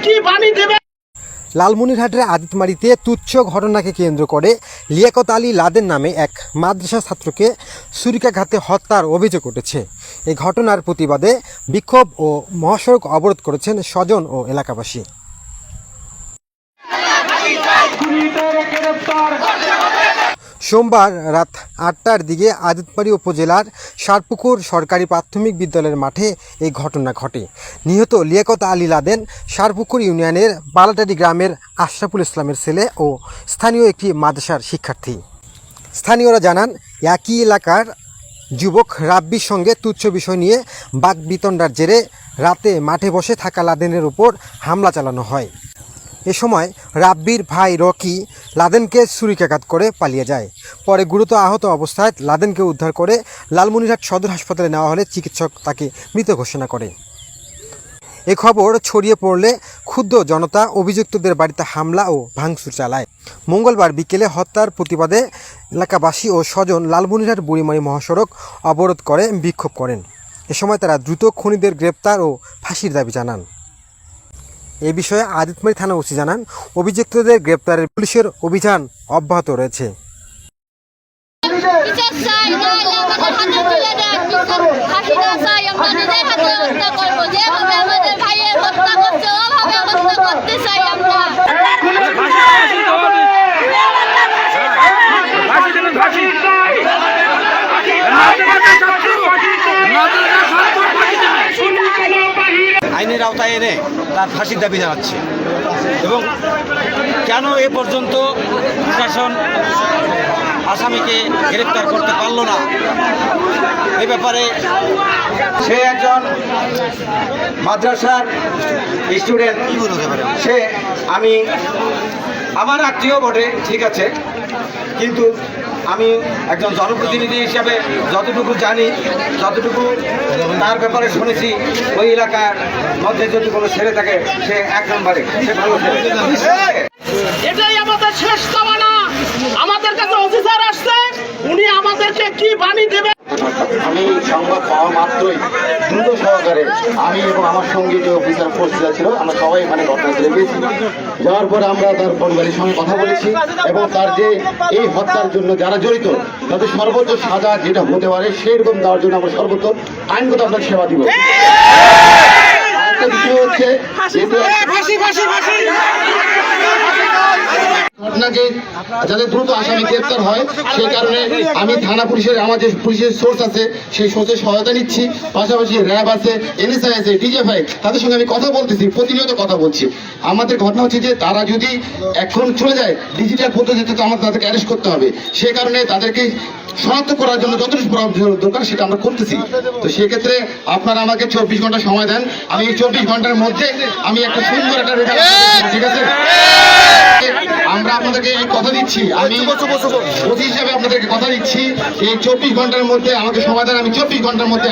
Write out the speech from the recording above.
কি বাণী দেবে? লালমনিরহাটের আদিতমারিতে তুচ্ছ ঘটনাকে কেন্দ্র করে লিয়াকত আলী লাদেন নামে এক মাদ্রাসা ছাত্রকে ছুরিকাঘাতে হত্যার অভিযোগ উঠেছে। এই ঘটনার প্রতিবাদে বিক্ষোভ ও মহাসড়ক অবরোধ করেছেন স্বজন ও এলাকাবাসী। সোমবার রাত ৮টার দিকে আদিতমারি উপজেলার সারপুকুর সরকারি প্রাথমিক বিদ্যালয়ের মাঠে এই ঘটনা ঘটে। নিহত লিয়াকত আলী লাদেন সারপুকুর ইউনিয়নের বালাটারি গ্রামের আশরাফুল ইসলামের ছেলে ও স্থানীয় একটি মাদ্রাসার শিক্ষার্থী। স্থানীয়রা জানান, একই এলাকার যুবক রাব্বির সঙ্গে তুচ্ছ বিষয় নিয়ে বাকবিতণ্ডার জেরে রাতে মাঠে বসে থাকা লাদেনের উপর হামলা চালানো হয়। এ সময় রাব্বির ভাই রকি লাদেনকে ছুরিকাঘাত করে পালিয়ে যায়। পরে গুরুতর আহত অবস্থায় লাদেনকে উদ্ধার করে লালমনিরহাট সদর হাসপাতালে নেওয়া হলে চিকিৎসক তাকে মৃত ঘোষণা করে। এ খবর ছড়িয়ে পড়লে ক্ষুব্ধ জনতা অভিযুক্তদের বাড়িতে হামলা ও ভাঙচুর চালায়। মঙ্গলবার বিকেলে হত্যার প্রতিবাদে এলাকাবাসী ও স্বজন লালমনিরহাট বুড়িমারি মহাসড়ক অবরোধ করে বিক্ষোভ করেন। এ সময় তারা দ্রুত খুনিদের গ্রেপ্তার ও ফাঁসির দাবি জানান। এ বিষয়ে আদিতমারি থানা ওসি জানান, অভিযুক্তদের গ্রেপ্তারের পুলিশের অভিযান অব্যাহত রয়েছে। আইনের আওতায় এনে তার ফাঁসির দাবি জানাচ্ছে। এবং কেন এ পর্যন্ত প্রশাসন আসামিকে গ্রেপ্তার করতে পারল না, এ ব্যাপারে সে একজন মাদ্রাসার স্টুডেন্ট, সে আমি আমার আত্মীয় বটে, ঠিক আছে, কিন্তু আমি একজন জনপ্রতিনিধি হিসাবে যতটুকু জানি, যতটুকু তার ব্যাপারে শুনেছি, ওই এলাকার মধ্যে যদি কোনো ছেলে থাকে সে এক নম্বরে, সে ভালো ছেলে। এটাই আমাদের শেষ কামনা। আমাদের কাছে অফিসার আসছে, উনি আমাদেরকে কি বাণী দেবে? আমি সংবাদ পাওয়া মাত্রই দ্রুত সহকারে আমি এবং আমার সঙ্গে যে অফিসার ফোর্সরা ছিল, আমরা সবাই এখানে ঘটনাস্থলে গিয়েছি। যাওয়ার পরে আমরা তার পরিবারের সঙ্গে কথা বলেছি এবং তার যে এই হত্যার জন্য যারা জড়িত তাদের সর্বোচ্চ সাজা যেটা হতে পারে সেরকম দেওয়ার জন্য আমরা সর্বোচ্চ আইনগত আপনার সেবা দিব। আরেকটা বিষয় হচ্ছে ঘটনাকে যাতে দ্রুত আসামি গ্রেপ্তার হয়, সেই কারণে আমি থানা পুলিশের, আমার যে পুলিশের সোর্স আছে সেই সোর্সের সহায়তা নিচ্ছি। পাশাপাশি র্যাব আছে, এনএসআই আছে, ডিজিএফআই, তাদের সঙ্গে আমি কথা বলতেছি, প্রতিনিয়ত কথা বলছি। আমাদের ঘটনা হচ্ছে যে তারা যদি এখন চলে যায় ডিজিটাল পদ্ধতিতে, তো আমাদের তাদেরকে অ্যারেস্ট করতে হবে। সেই কারণে তাদেরকে শনাক্ত করার জন্য যতটুকু দরকার সেটা আমরা করতেছি। তো সেক্ষেত্রে আপনারা আমাকে 24 ঘন্টা সময় দেন, আমি এই 24 ঘন্টার মধ্যে আমি একটা সুন্দর একটা রেজাল্ট, ঠিক আছে? আমরা আপনাদেরকে এই কথা দিচ্ছি, আমি ওসি হিসাবে আপনাদেরকে কথা দিচ্ছি, এই 24 ঘন্টার মধ্যে আমাকে সময় দেন, আমি 24 ঘন্টার মধ্যে